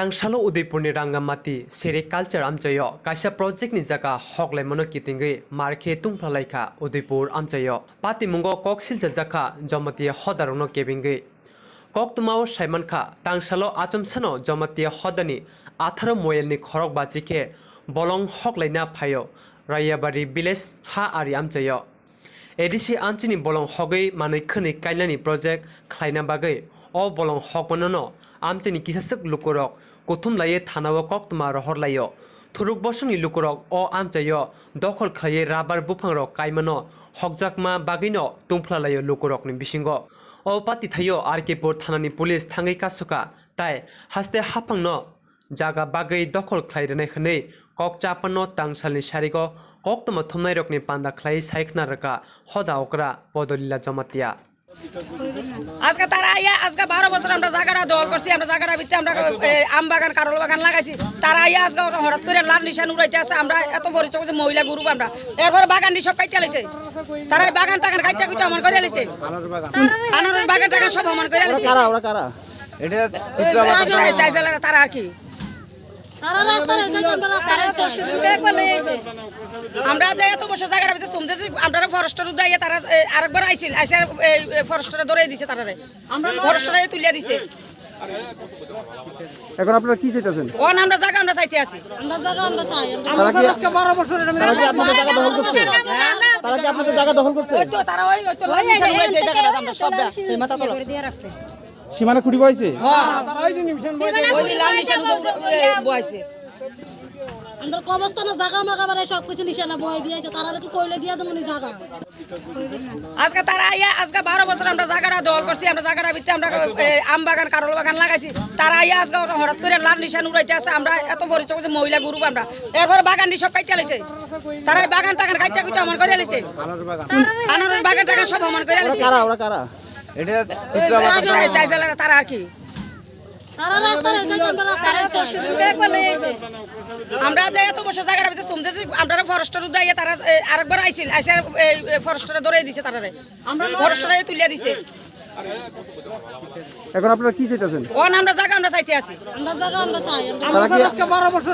तांगशालो उदयपुरनि Rangamati sericulture आमचायो काइसा प्रोजेक्टनि जागा हकलायमनो कितिंगै मारखे तुंफ्लालायखा उदयपुर आमचायो पातिमुंगो ककसिल जाखा जमती हदारनो केबिंगै ककतुमाव साइमानखा तांगशालो आचमसानो जमती हदानि 18 मोयलनि खरक बाजिखे बलं हकलायना फायो रायाबारि विलेज हा आरि आमचायो एडिसि आमचिनि बलं हगै मानै खनै काइलानि प्रोजेक्ट खायना बागै अ बलं हकमनो आमचिनि किसासक लुकुरक कुथुम लाये थानाव ककतुमा रहर लायो थुरुक बसंनि लुकुरक अ आमचायो दखल खाये राबार बुफांरक कायमनो हकजाकमा बागैनो तुंफ्ला लायो लुकुरकनि बिसिंगो अ पाति थायो आरकेपुर थानानि पुलिस थांगै कासुका ताय हास्ते हाफांनो जागा बागै दखल खायरनाय खनै कक चापनो तांगसालनि सारिगो ककतुमा थुमनाय रकनि पान्दा खाय साइखना रका हदा ओकरा पदलिला जमातिया আজকে তারা আইয়া আজকে 12 বছর আমরা জায়গাটা দখল করছি আমরা জায়গাটা ভিতরে আমরা আম বাগান কারল বাগান লাগাইছি তারা আইয়া আজকে হঠাৎ করে লাল নিশান উড়াইতে আছে আমরা এত পরিচয় যে মহিলা গ্রুপ আমরা এরপর বাগান সব কাইটা লাইছে তারা বাগান টাগান কাইটা কুইটা অমন করে লাইছে আনারস বাগান টাগান সব অমন করে লাইছে কারা ওরা কারা এটা টাইফেলা তারা আর কি তারা রাস্তা রেছে আমরা রাস্তা রেছে শুধু দেখবা লইছে আমরা যে এত বছর জায়গাটা ভিতরে শুনতেছি আমরা ফরেস্টার উদাইয়া তারা আরেকবার আইছিল আইসা ফরেস্টারে ধরে দিছে তারারে আমরা ফরেস্টারে তুলিয়া দিছে এখন আপনারা কি চাইতেছেন কোন আমরা জায়গা আমরা চাইতে আছি আমরা জায়গা আমরা চাই আমরা 12 বছর আপনাদের জায়গা দখল করছে তারা কি আপনাদের জায়গা দখল করছে ওই তো তারা ওই তো নিশান হইছে এই জায়গাটা আমরা সবটা এই মাথা তলে করে দিয়ে রাখছে সীমানা খুঁটি বইছে হ্যাঁ তারা ওই নিশান বইছে ওই লাল নিশান বইছে আমরা কবস্থানে জায়গা মাগাবারে সব কিছু নিশানা বই দিয়েছে তারা কি কইলে দিয়া দেমনি জায়গা আজকে তারা আইয়া আজকে 12 বছর আমরা জায়গাটা দখল করছি আমরা জায়গাটা ভিতরে আমরা আম বাগান কারল বাগান লাগাইছি তারা আইয়া আজকে হঠাৎ করে লাল নিশান উড়াইতে আছে আমরা এত পরিচয় যে মহিলা গ্রুপ আমরা এরপর বাগান সব কাইটা লাইছে তারা বাগান টাগান কাইটা কুইটা অমন করে লাইছে আনারস বাগান টাগান সব অমন করে লাইছে কারা ওরা কারা এটা টাইফেলা তারা আর কি তারা রাস্তা রেছে আমরা রাস্তা রেছে শুধু দেখবা লইছে আমরা যে এত বছর জায়গাটা ভিতরে শুনতেছি আমরা ফরেস্টার উদাইয়া তারা আরেকবার আইছিল আইসা ফরেস্টারে ধরে দিছে তারারে আমরা ফরেস্টারে তুলিয়া দিছে এখন আপনারা কি চাইতেছেন কোন আমরা জায়গা আমরা চাইতে আছি আমরা জায়গা আমরা চাই তারা কি 12 বছর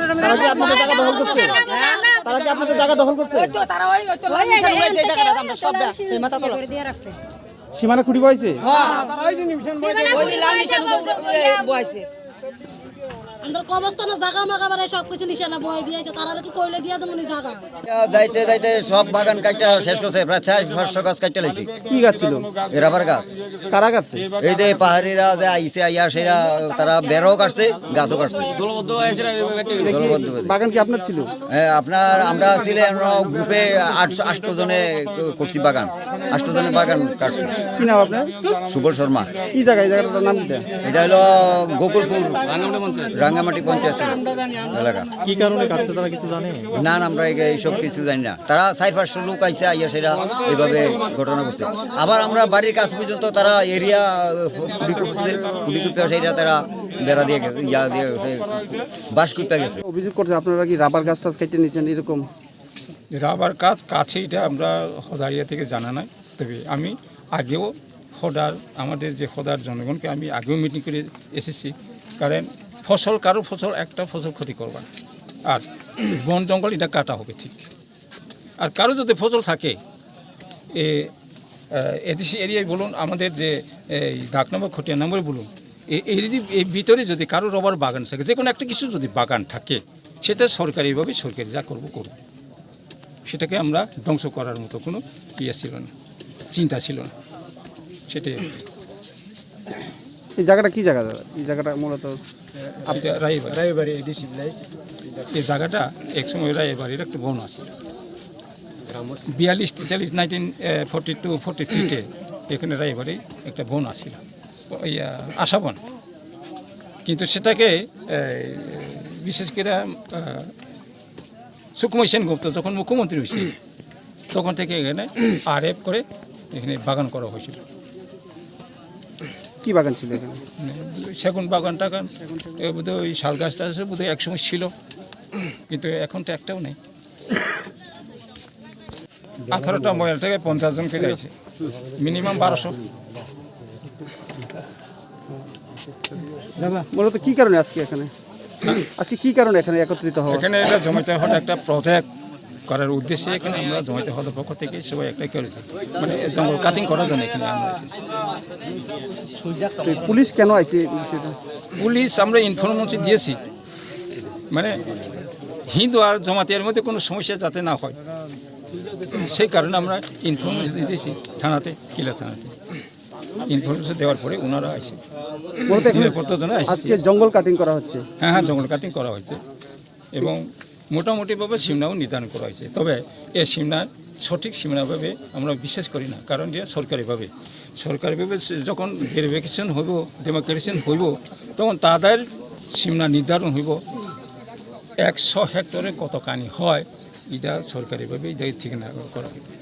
আপনাদের জায়গা দখল করছে তারা কি আপনাদের জায়গা দখল করছে ওই তো তারা ওই তো লাল নিশান হইছে এই জায়গাটা আমরা সবটা এই মাথা তলে করে দিয়ে রাখছে সীমানা খুঁটি বইছে হ্যাঁ তারা ওই নিশান বইছে ওই লাল নিশান বইছে আমরা কবস্থানে জায়গা মাগাবারে সব কিছু নিশানা বই দিয়েছে তারা কি কইলে দিয়া দেমনি জায়গা যাইতে যাইতে সব বাগান কাটা শেষ করছে প্রায় 500 গাছ কাটা লাইছি কি গাছ ছিল রাবার গাছ কারা কাটছে এই যে পাহাড়িরা যে আইছে আইয়া সেরা তারা বেরও কাটছে গাছও কাটছে দলবদ্ধ বাগান কি আপনার ছিল হ্যাঁ আপনার আমরা ছিলে গ্রুপে 8 জনে করছি বাগান 8 জনে বাগান কাটছে কি নাম আপনার সুবল শর্মা কি জায়গা এই জায়গাটার নাম কি এটা হলো গোকুলপুর রাঙ্গামাটি পঞ্চায়েত এলাকা কি কারণে কাটছে তারা কিছু জানে না আমরা এইসব কিছু জানি না তারা 4-500 লোক আইসে আইয়া সেরা এইভাবে ঘটনা করছে আবার আমরা বাড়ির কাছ পর্যন্ত তারা এরিয়া কুড়ি সেটা তারা বেড়া দিয়ে গেছে ইয়া দিয়ে গেছে বাস কুপা গেছে অভিযোগ করছে আপনারা কি রাবার গাছ টাছ কেটে নিয়েছেন এরকম রাবার গাছ কাছে এটা আমরা হদারিয়া থেকে জানা নাই তবে আমি আগেও আমাদের যে হদার জনগণকে আমি আগেও মিটিং করে এসেছি কারণ কারো ফসল একটা ফসল ক্ষতি করবা আর বন জঙ্গল এটা কাটা হবে ঠিক আর কারো যদি ফসল থাকে এডিসি এরিয়ায় বলুন আমাদের যে এই 10 নম্বর খটিয়া নম্বরে বলুন এই ভিতরে যদি কারো রবার বাগান থাকে যে কোনো একটা কিছু যদি বাগান থাকে সেটা সরকারি যা করব সেটাকে আমরা ধ্বংস করার মতো কোনো ইয়ে ছিল না চিন্তা ছিল না সেটাই এই জায়গাটা কি জায়গা এই জায়গাটা মূলত রায়বাড়ি এই জায়গাটা একসময় রায়বাড়ির একটা বন আছে 1942-43-তে এখানে রায়বাড়ি একটা বন আছিল আশা বন কিন্তু সেটাকে বিশেষ করে সুকুমার সেনগুপ্ত যখন মুখ্যমন্ত্রী হয়েছে তখন থেকে এখানে আরএফ করে এখানে বাগান করা হয়েছিল কি বাগান ছিল এখানে সেগুন বাগান টাগান বোধহয় ওই শাল গাছটা আছে বোধহয় একসময় ছিল কিন্তু এখন তো একটাও নেই 18টা মহিলা থেকে 50 জন কেটে আছে মিনিমাম 1200 মূলত কি কারণে আজকে এখানে আজকে কি কারণে এখানে একত্রিত হওয়া? এখানে এটা জমাতে হওয়ার একটা প্রজেক্ট করার উদ্দেশ্যে এখানে আমরা জমাতে হওয়ার পক্ষ থেকে সবাই একটাই করেছি, মানে জঙ্গল কাটিং করার জন্য এখানে আমরা এসেছি। তো পুলিশ কেন আইছে এই বিষয়টা? পুলিশ আমরা ইনফরমেশন দিয়েছি, মানে হিন্দু আর জমাতের মধ্যে কোনো সমস্যা যাতে না হয় সেই কারণে আমরা ইনফরমেশন দিয়েছি থানাতে, কিলা থানাতে। ইনফরমেশন দেওয়ার পরে ওনারা আসে, মূলত এখানে নিরাপত্তার জন্য আসছে। আজকে জঙ্গল কাটিং করা হচ্ছে। হ্যাঁ, জঙ্গল কাটিং করা হয়েছে এবং মোটামুটিভাবে সীমানাও নির্ধারণ করা হয়েছে। তবে এই সীমানা সঠিক সীমানাভাবে আমরা বিশ্বাস করি না, কারণ এটা সরকারিভাবে যখন ভেরিফিকেশন হইব, ডেমোক্রেশন হইব, তখন তাদের সীমানা নির্ধারণ হইব। 100 হেক্টরে কত কানি হয় এটা সরকারিভাবে এটা ঠিক না করা হবে।